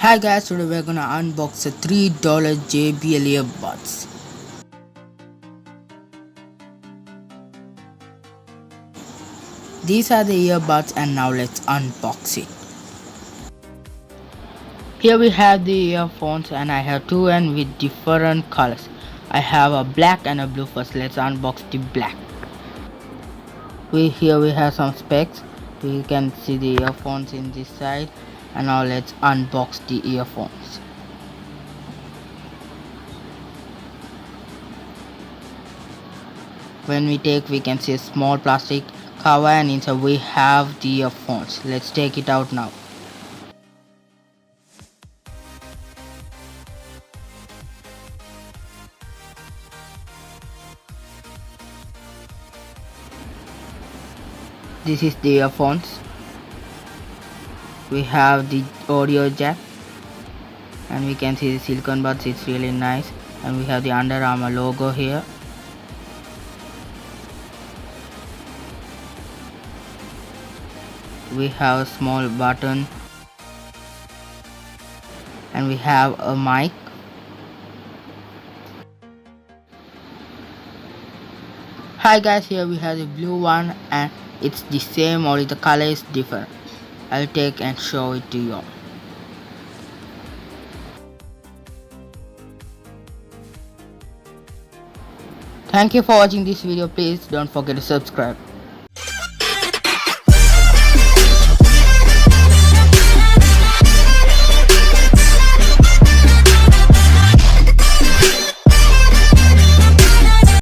Hi guys, today we're gonna unbox a $3 JBL earbuds. These are the earbuds and now let's unbox it. Here we have the earphones and I have two and with different colors. I have a black and a blue. First let's unbox the black. Here we have some specs. We can see the earphones in this side and now let's unbox the earphones. When we take, we can see a small plastic cover and inside we have the earphones. Let's take it out now. This is the earphones. We have the audio jack and we can see the silicone buds. It's really nice, and we have the Under Armour logo here. We have a small button and we have a mic. Hi guys, here we have the blue one and it's the same, only the color is different. I'll take and show it to you all. Thank you for watching this video. Please don't forget to subscribe.